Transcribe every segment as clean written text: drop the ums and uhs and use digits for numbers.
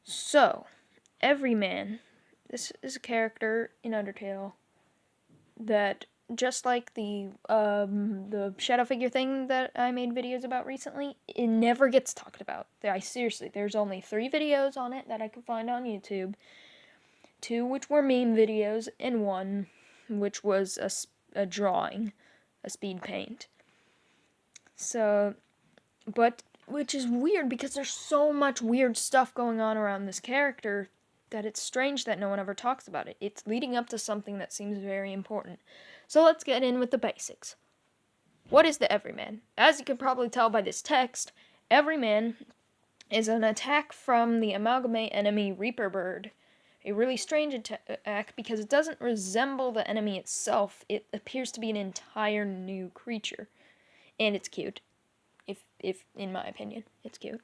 So, Everyman. This is a character in Undertale that, just like the shadow figure thing that I made videos about recently, it never gets talked about. There's only 3 videos on it that I could find on YouTube. 2 which were meme videos, and 1 which was a drawing, a speed paint. So, but, which is weird because there's so much weird stuff going on around this character that it's strange that no one ever talks about it. It's leading up to something that seems very important. So let's get in with the basics. What is the Everyman? As you can probably tell by this text, Everyman is an attack from the Amalgamate enemy Reaper Bird. A really strange attack because it doesn't resemble the enemy itself. It appears to be an entire new creature. And it's cute. If in my opinion, it's cute.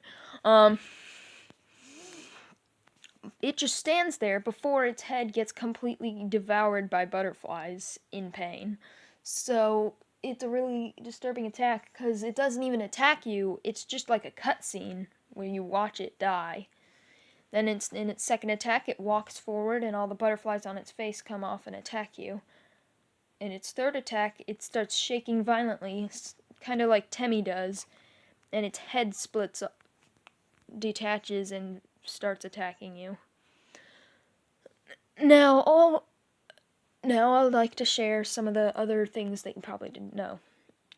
It just stands there before its head gets completely devoured by butterflies in pain. So it's a really disturbing attack because it doesn't even attack you. It's just like a cutscene where you watch it die. Then in its second attack, it walks forward and all the butterflies on its face come off and attack you. In its third attack, it starts shaking violently, kind of like Temmie does, and its head splits up, detaches, and starts attacking you. Now I'd like to share some of the other things that you probably didn't know.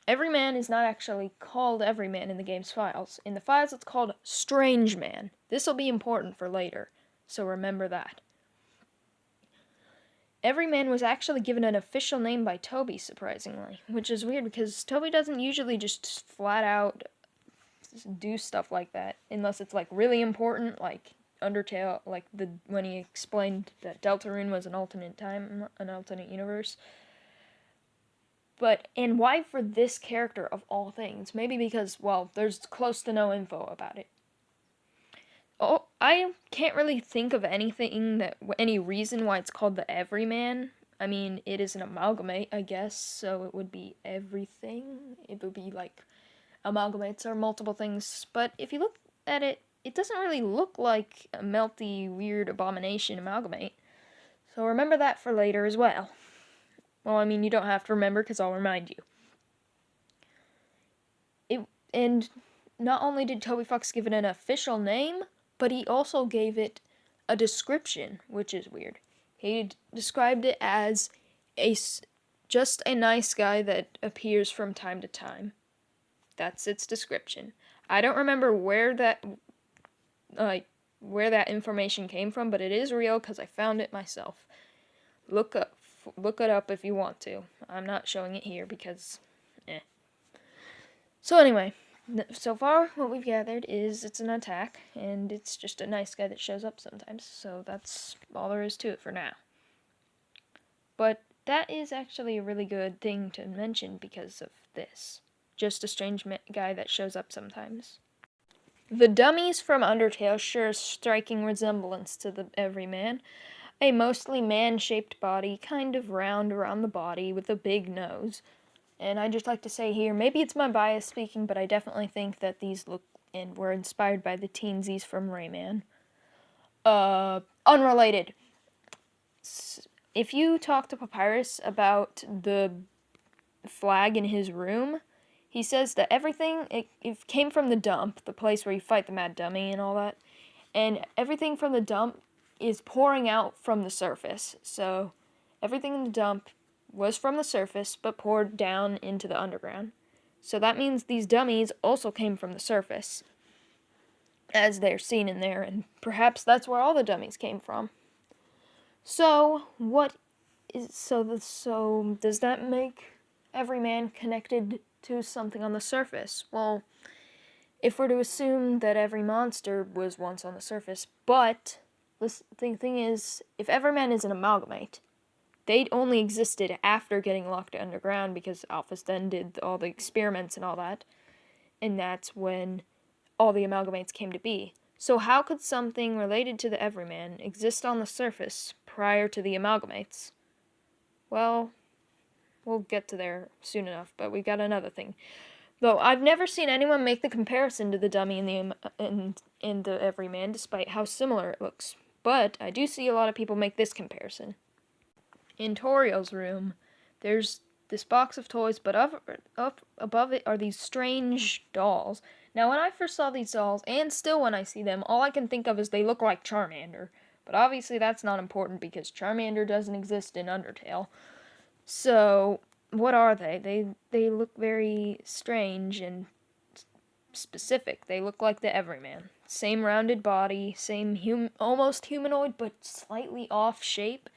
Everyman is not actually called Everyman in the game's files. In the files, it's called Strange Man. This will be important for later, so remember that. Everyman was actually given an official name by Toby, surprisingly, which is weird because Toby doesn't usually just flat out do stuff like that unless it's like really important, like Undertale, like when he explained that Deltarune was an alternate universe. And why for this character of all things? Maybe because, well, there's close to no info about it. Oh, I can't really think of any reason why it's called the Everyman. I mean, it is an amalgamate, I guess, so it would be everything. It would be like amalgamates are multiple things, but if you look at it, it doesn't really look like a melty, weird abomination amalgamate. So remember that for later as well. Well, I mean, you don't have to remember because I'll remind you. And not only did Toby Fox give it an official name, but he also gave it a description, which is weird. He described it as just a nice guy that appears from time to time. That's its description. I don't remember where that information came from, but it is real because I found it myself. Look it up if you want to. I'm not showing it here because, So anyway, so far what we've gathered is it's an attack, and it's just a nice guy that shows up sometimes. So that's all there is to it for now. But that is actually a really good thing to mention because of this. Just a strange guy that shows up sometimes. The dummies from Undertale share a striking resemblance to the Everyman. A mostly man-shaped body, kind of round around the body, with a big nose. And I'd just like to say here, maybe it's my bias speaking, but I definitely think that these look and were inspired by the teensies from Rayman. Unrelated. If you talk to Papyrus about the flag in his room, he says that everything, it came from the dump, the place where you fight the Mad Dummy and all that, and everything from the dump is pouring out from the surface. So everything in the dump was from the surface, but poured down into the underground. So that means these dummies also came from the surface, as they're seen in there, and perhaps that's where all the dummies came from. So does that make Everyman connected to something on the surface? Well, if we're to assume that every monster was once on the surface, but the thing is, if Everyman is an amalgamate, they only existed after getting locked underground because Alphys then did all the experiments and all that, and that's when all the amalgamates came to be. So how could something related to the Everyman exist on the surface prior to the amalgamates? Well, we'll get to there soon enough, but we got another thing. Though I've never seen anyone make the comparison to the dummy in the Everyman, despite how similar it looks. But I do see a lot of people make this comparison. In Toriel's room, there's this box of toys, but up above it are these strange dolls. Now, when I first saw these dolls, and still when I see them, all I can think of is they look like Charmander. But obviously that's not important because Charmander doesn't exist in Undertale. So, what are they? They look very strange and specific. They look like the Everyman. Same rounded body, same almost humanoid, but slightly off shape,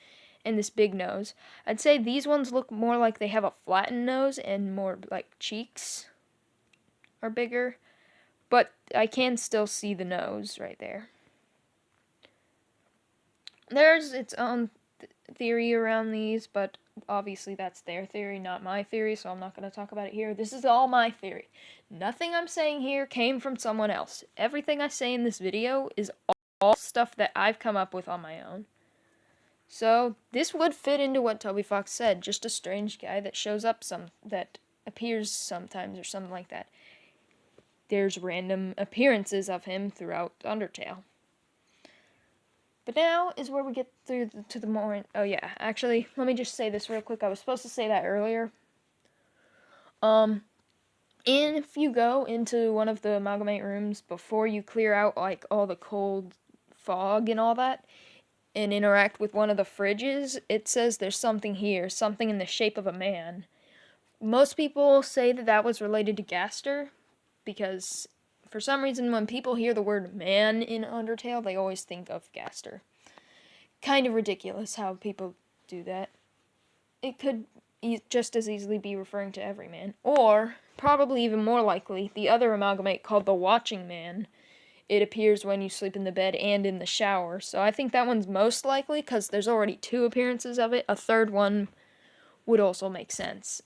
and this big nose. I'd say these ones look more like they have a flattened nose and more like cheeks are bigger, but I can still see the nose right there. There's its own theory around these, but obviously that's their theory, not my theory, so I'm not going to talk about it here. This is all my theory. Nothing I'm saying here came from someone else. Everything I say in this video is all stuff that I've come up with on my own. So, this would fit into what Toby Fox said, just a strange guy that shows up that appears sometimes or something like that. There's random appearances of him throughout Undertale. But now is where we get through to the more... Oh yeah, actually, let me just say this real quick. I was supposed to say that earlier. If you go into one of the amalgamate rooms before you clear out, like, all the cold fog and all that, and interact with one of the fridges, it says there's something here, something in the shape of a man. Most people say that that was related to Gaster, because for some reason when people hear the word man in Undertale, they always think of Gaster. Kind of ridiculous how people do that. It could just as easily be referring to Everyman. Or, probably even more likely, the other amalgamate called the Watching Man. It appears when you sleep in the bed and in the shower. So I think that one's most likely, because there's already 2 appearances of it. A third one would also make sense.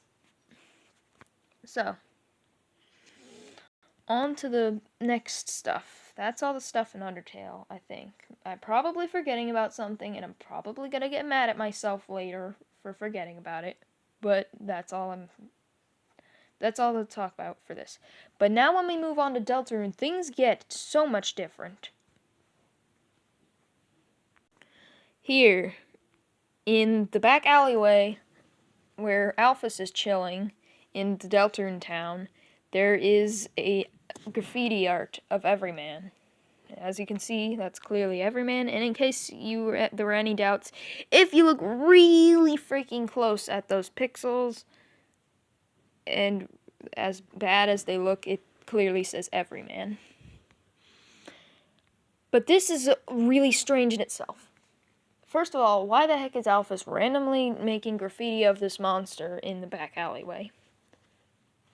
So, on to the next stuff. That's all the stuff in Undertale, I think. I'm probably forgetting about something, and I'm probably gonna get mad at myself later for forgetting about it. But that's all to talk about for this. But now when we move on to Deltarune, things get so much different. Here, in the back alleyway where Alphys is chilling in the Deltarune town, there is a graffiti art of Everyman. As you can see, that's clearly Everyman, and in case there were any doubts, if you look really freaking close at those pixels, and as bad as they look, it clearly says Everyman. But this is really strange in itself. First of all, why the heck is Alphys randomly making graffiti of this monster in the back alleyway?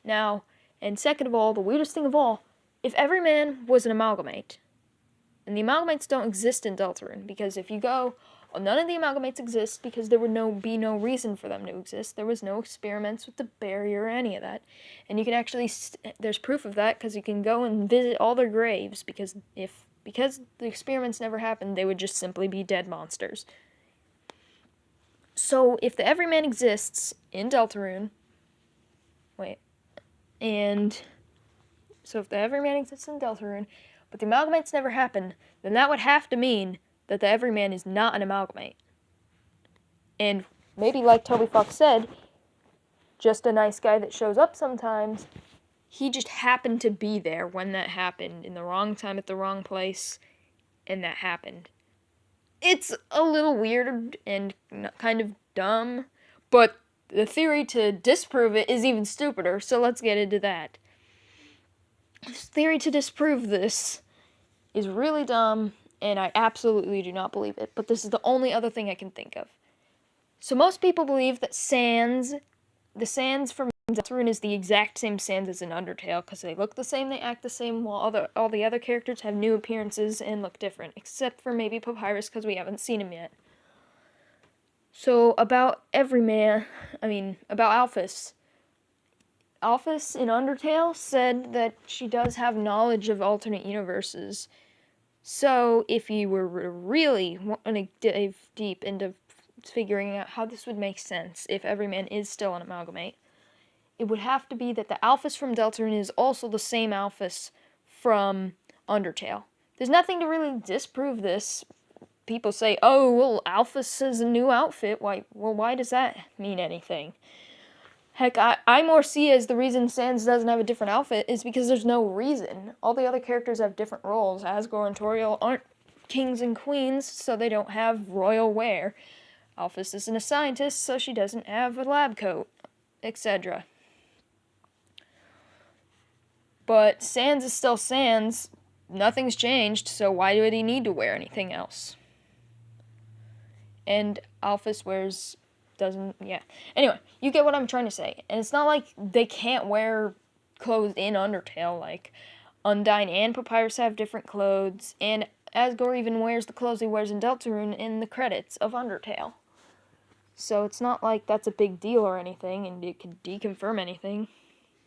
Now, and second of all, the weirdest thing of all, if Everyman was an amalgamate, and the amalgamates don't exist in Deltarune, because if you go, well, none of the amalgamates exist because there would be no reason for them to exist. There was no experiments with the barrier or any of that. And you can actually, there's proof of that because you can go and visit all their graves, because the experiments never happened, they would just simply be dead monsters. So if the Everyman exists in Deltarune, so if the Everyman exists in Deltarune, but the amalgamates never happened, then that would have to mean that the Everyman is not an amalgamate. And maybe, like Toby Fox said, just a nice guy that shows up sometimes, he just happened to be there when that happened, in the wrong time at the wrong place, and that happened. It's a little weird and kind of dumb, but the theory to disprove it is even stupider, so let's get into that. The theory to disprove this is really dumb, and I absolutely do not believe it, but this is the only other thing I can think of. So most people believe that the sands from Deltarune is the exact same sands as in Undertale, because they look the same, they act the same, while all the other characters have new appearances and look different, except for maybe Papyrus, because we haven't seen him yet. So about Alphys. Alphys in Undertale said that she does have knowledge of alternate universes. So if you were really wanting to dive deep into figuring out how this would make sense if Everyman is still an amalgamate, it would have to be that the Alphys from Deltarune is also the same Alphys from Undertale. There's nothing to really disprove this. People say, oh, well, Alphys has a new outfit. Why does that mean anything? Heck, I more see as the reason Sans doesn't have a different outfit is because there's no reason. All the other characters have different roles. Asgore and Toriel aren't kings and queens, so they don't have royal wear. Alphys isn't a scientist, so she doesn't have a lab coat, etc. But Sans is still Sans. Nothing's changed, so why would he need to wear anything else? And Alphys doesn't, yeah. Anyway, you get what I'm trying to say. And it's not like they can't wear clothes in Undertale. Like, Undyne and Papyrus have different clothes, and Asgore even wears the clothes he wears in Deltarune in the credits of Undertale. So it's not like that's a big deal or anything, and it could deconfirm anything.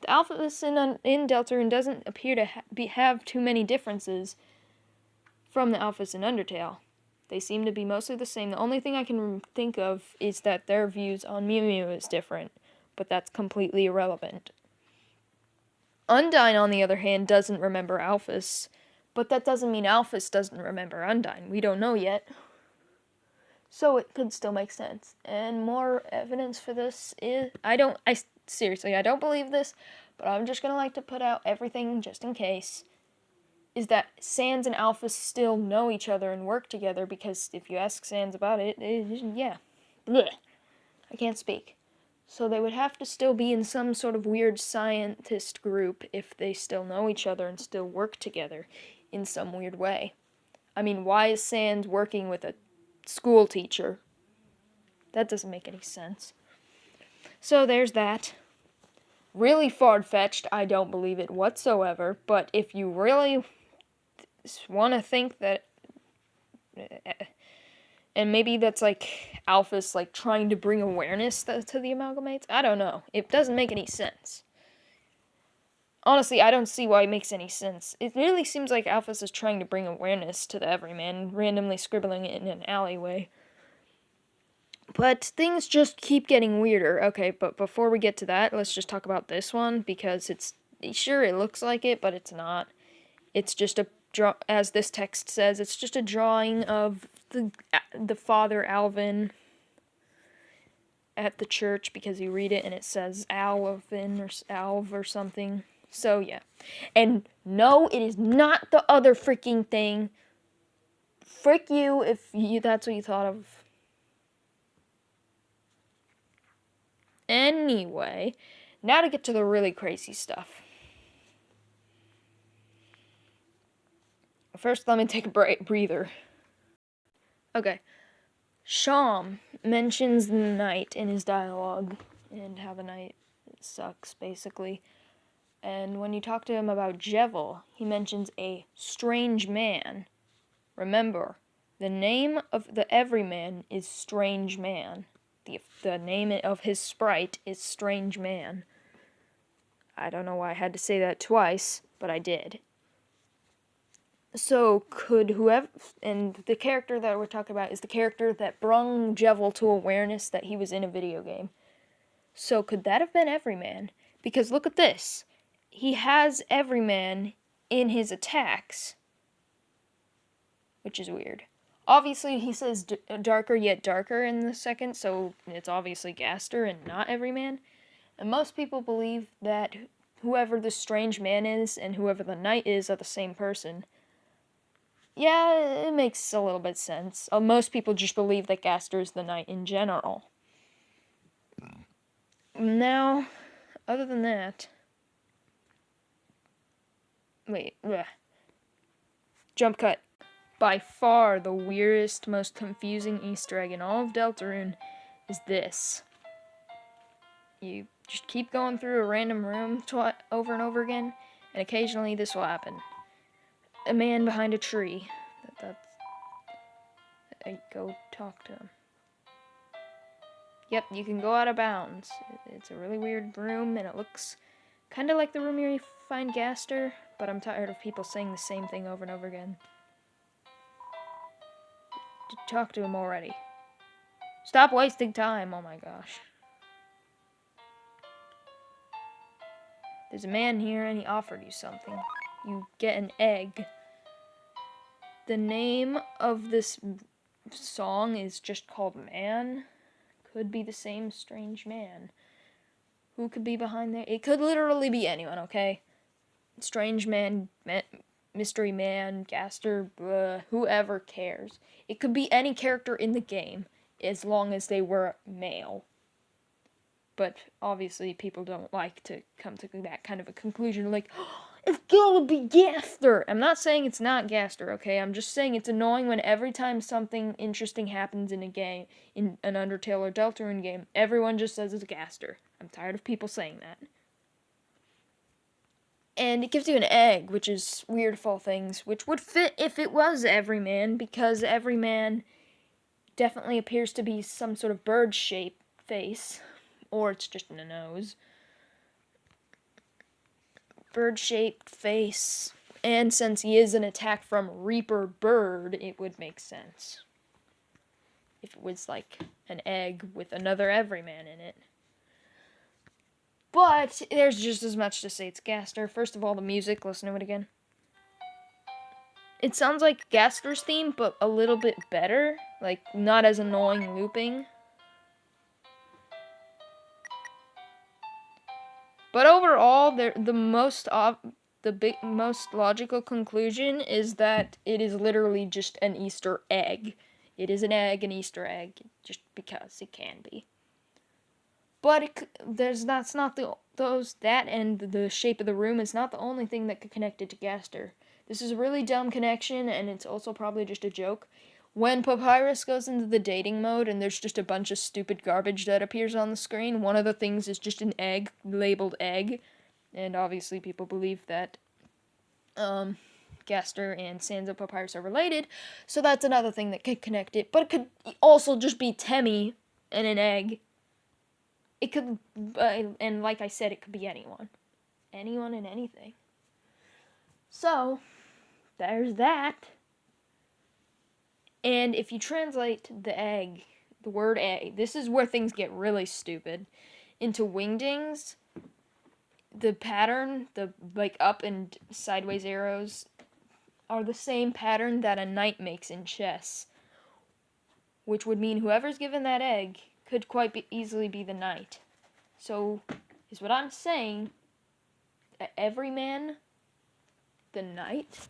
The Alphys in Deltarune doesn't appear to have too many differences from the Alphys in Undertale. They seem to be mostly the same. The only thing I can think of is that their views on Mew Mew is different, but that's completely irrelevant. Undyne, on the other hand, doesn't remember Alphys, but that doesn't mean Alphys doesn't remember Undyne. We don't know yet. So it could still make sense. And more evidence for this is, seriously, I don't believe this, but I'm just gonna like to put out everything just in case, is that Sans and Alphys still know each other and work together, because if you ask Sans about it, yeah. Blech. I can't speak. So they would have to still be in some sort of weird scientist group if they still know each other and still work together in some weird way. I mean, why is Sans working with a school teacher? That doesn't make any sense. So there's that. Really far-fetched, I don't believe it whatsoever, but if you really want to think that, and maybe that's like Alphys like trying to bring awareness to the Amalgamates, I don't know. It doesn't make any sense. Honestly, I don't see why it makes any sense. It really seems like Alphys is trying to bring awareness to the Everyman, randomly scribbling it in an alleyway. But things just keep getting weirder. Okay, but before we get to that, let's just talk about this one, because sure, it looks like it, but it's not. It's just as this text says, it's just a drawing of the Father Alvin at the church, because you read it and it says Alvin or Alv or something. So yeah. And no, it is not the other freaking thing. Frick you if that's what you thought of. Anyway, now to get to the really crazy stuff. First, let me take a breather. Okay. Sham mentions the night in his dialogue, and how the night sucks, basically. And when you talk to him about Jevil, he mentions a strange man. Remember, the name of the Everyman is Strange Man. The name of his sprite is Strange Man. I don't know why I had to say that twice, but I did. So, could whoever... And the character that we're talking about is the character that brung Jevil to awareness that he was in a video game. So, could that have been Everyman? Because look at this. He has Everyman in his attacks, which is weird. Obviously, he says darker yet darker in the second, so it's obviously Gaster and not Everyman. And most people believe that whoever the strange man is and whoever the knight is are the same person. Yeah, it makes a little bit sense. Most people just believe that Gaster is the knight in general. Now, other than that... Wait, bleh. Jump cut. By far the weirdest, most confusing Easter egg in all of Deltarune is this. You just keep going through a random room over and over again, and occasionally this will happen. A man behind a tree. Go talk to him. Yep, you can go out of bounds. It's a really weird room, and it looks kind of like the room where you find Gaster, but I'm tired of people saying the same thing over and over again. Talk to him already. Stop wasting time, oh my gosh. There's a man here and he offered you something. You get an egg. The name of this song is just called Man. Could be the same strange man. Who could be behind there? It could literally be anyone, okay? Strange man, mystery man, Gaster, whoever cares. It could be any character in the game, as long as they were male. But obviously people don't like to come to that kind of a conclusion, like, oh, it's gonna be Gaster! I'm not saying it's not Gaster, okay? I'm just saying it's annoying when every time something interesting happens in a game, in an Undertale or Deltarune game, everyone just says it's Gaster. I'm tired of people saying that. And it gives you an egg, which is weird of all things, which would fit if it was Everyman, because Everyman definitely appears to be some sort of bird-shaped face. Or it's just in a nose. Bird-shaped face. And since he is an attack from Reaper Bird, it would make sense. If it was like an egg with another Everyman in it. But there's just as much to say it's Gaster. First of all, the music, listen to it again. It sounds like Gaster's theme, but a little bit better. Like, not as annoying looping. But overall, the most logical conclusion is that it is literally just an Easter egg. It is an egg, an Easter egg, just because it can be. But that and the shape of the room is not the only thing that could connect it to Gaster. This is a really dumb connection, and it's also probably just a joke. When Papyrus goes into the dating mode and there's just a bunch of stupid garbage that appears on the screen, one of the things is just an egg, labeled egg. And obviously people believe that Gaster and Sansa Papyrus are related, so that's another thing that could connect it. But it could also just be Temmie and an egg. It could, and like I said, it could be anyone. Anyone and anything. So, there's that. And if you translate the word egg, this is where things get really stupid, into wingdings, the pattern, the like up and sideways arrows, are the same pattern that a knight makes in chess. Which would mean whoever's given that egg could quite easily be the knight. So, is what I'm saying, Everyman, the knight?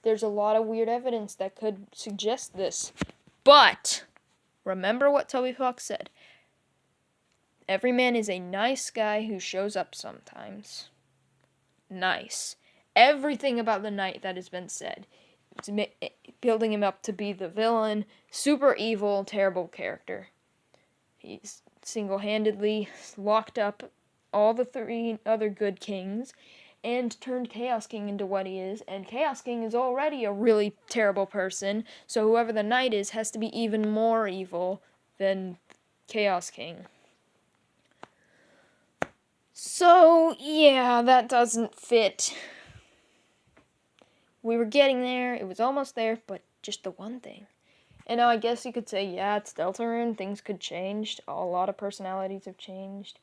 There's a lot of weird evidence that could suggest this. But, remember what Toby Fox said. Everyman is a nice guy who shows up sometimes. Nice. Everything about the knight that has been said. It's building him up to be the villain, super evil, terrible character. He's single-handedly locked up all the 3 other good kings and turned Chaos King into what he is, and Chaos King is already a really terrible person, so whoever the knight is has to be even more evil than Chaos King. So, yeah, that doesn't fit. We were getting there, it was almost there, but just the one thing. And now I guess you could say, yeah, it's Deltarune, things could change, a lot of personalities have changed.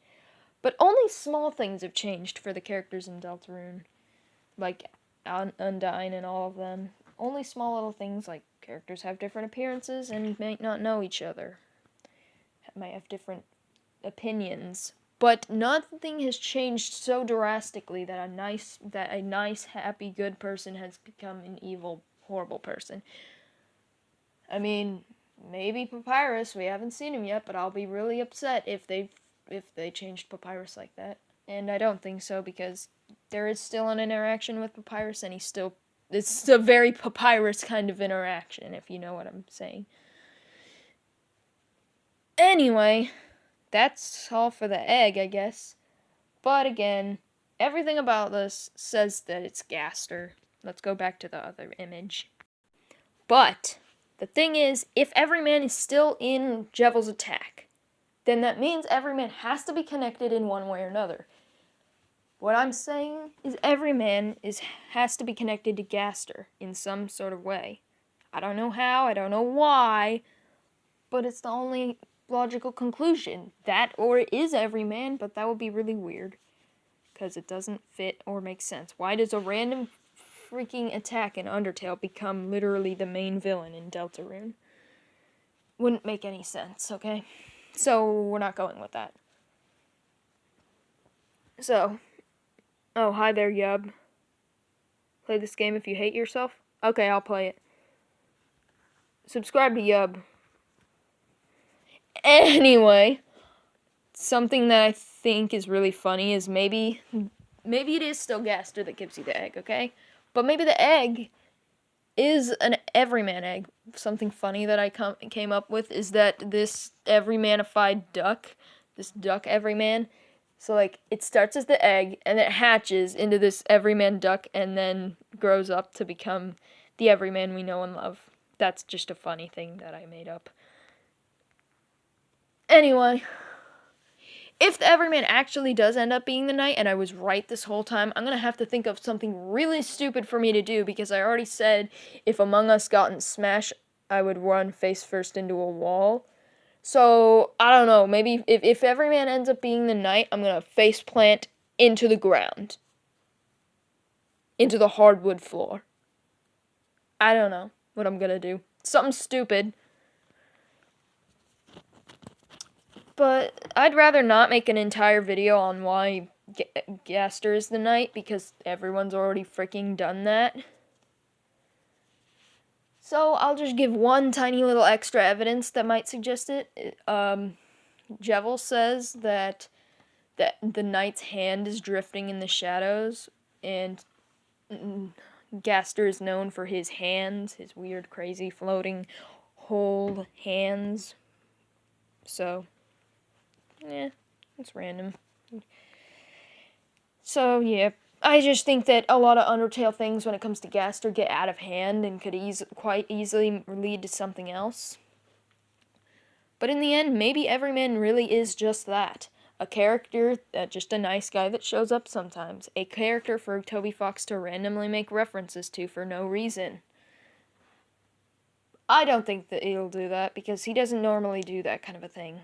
But only small things have changed for the characters in Deltarune. Like Undyne and all of them. Only small little things like characters have different appearances and might not know each other. Might have different opinions. But nothing has changed so drastically that a nice, happy, good person has become an evil, horrible person. I mean, maybe Papyrus, we haven't seen him yet, but I'll be really upset if they changed Papyrus like that. And I don't think so, because there is still an interaction with Papyrus, and it's a very Papyrus kind of interaction, if you know what I'm saying. Anyway, that's all for the egg, I guess. But again, everything about this says that it's Gaster. Let's go back to the other image. But the thing is, if Everyman is still in Jevil's attack, then that means Everyman has to be connected in one way or another. What I'm saying is Everyman has to be connected to Gaster in some sort of way. I don't know how, I don't know why, but it's the only logical conclusion. That or it is Everyman, but that would be really weird. Because it doesn't fit or make sense. Why does a random freaking attack in Undertale become literally the main villain in Deltarune? Wouldn't make any sense, okay? So, we're not going with that. So, oh, hi there, Yub. Play this game if you hate yourself? Okay, I'll play it. Subscribe to Yub. Anyway, something that I think is really funny is maybe it is still Gaster that gives you the egg, okay? But maybe the egg is an Everyman egg. Something funny that I came up with is that this Everymanified duck, this duck Everyman, so like it starts as the egg and it hatches into this Everyman duck and then grows up to become the Everyman we know and love. That's just a funny thing that I made up. Anyway, if the Everyman actually does end up being the knight, and I was right this whole time, I'm going to have to think of something really stupid for me to do, because I already said if Among Us got in Smash, I would run face first into a wall. So, I don't know, maybe if Everyman ends up being the knight, I'm going to face plant into the ground. Into the hardwood floor. I don't know what I'm going to do. Something stupid. But I'd rather not make an entire video on why Gaster is the knight, because everyone's already freaking done that. So I'll just give one tiny little extra evidence that might suggest it. Jevil says that the knight's hand is drifting in the shadows, and Gaster is known for his hands, his weird, crazy, floating, whole hands. So, yeah, it's random. So, yeah, I just think that a lot of Undertale things when it comes to Gaster get out of hand and could quite easily lead to something else. But in the end, maybe Everyman really is just that. A character, just a nice guy that shows up sometimes. A character for Toby Fox to randomly make references to for no reason. I don't think that he'll do that, because he doesn't normally do that kind of a thing.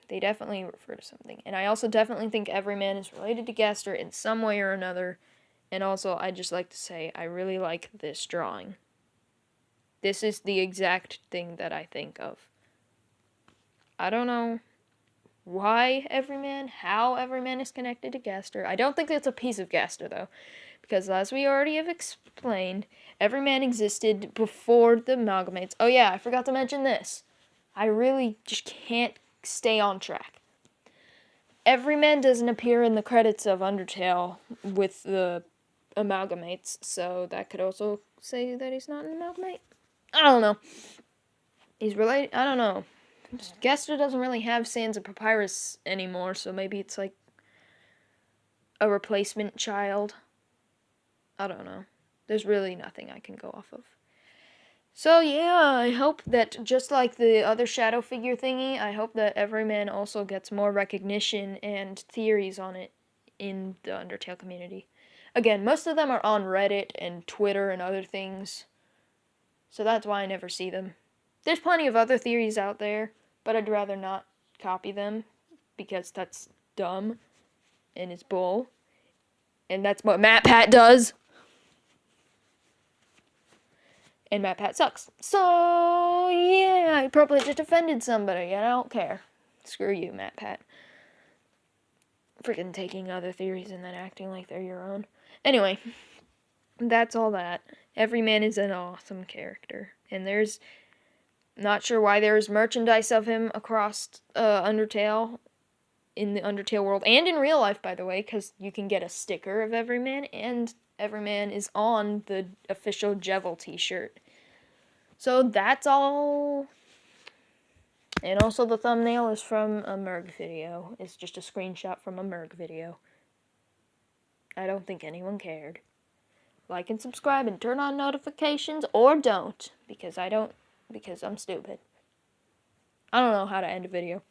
They definitely refer to something. And I also definitely think Everyman is related to Gaster in some way or another. And also, I'd just like to say, I really like this drawing. This is the exact thing that I think of. I don't know why Everyman, how Everyman is connected to Gaster. I don't think it's a piece of Gaster, though. Because as we already have explained, Everyman existed before the Amalgamates. Oh yeah, I forgot to mention this. I really just can't stay on track. Everyman doesn't appear in the credits of Undertale with the Amalgamates, so that could also say that he's not an Amalgamate. I don't know. He's related. I don't know. Gaster doesn't really have Sands of Papyrus anymore, so maybe it's like a replacement child. I don't know. There's really nothing I can go off of. So yeah, I hope that just like the other shadow figure thingy, I hope that Everyman also gets more recognition and theories on it in the Undertale community. Again, most of them are on Reddit and Twitter and other things, so that's why I never see them. There's plenty of other theories out there, but I'd rather not copy them, because that's dumb, and it's bull, and that's what MatPat does. And MatPat sucks. So, yeah, I probably just offended somebody, and I don't care. Screw you, MatPat. Freaking taking other theories and then acting like they're your own. Anyway, that's all that. Everyman is an awesome character. And there's... Not sure why there's merchandise of him across Undertale, in the Undertale world, and in real life, by the way, because you can get a sticker of Everyman, and Everyman is on the official Jevil t-shirt. So that's all. And also the thumbnail is from a Merg video. It's just a screenshot from a Merg video. I don't think anyone cared. Like and subscribe and turn on notifications, or don't, because I'm stupid. I don't know how to end a video.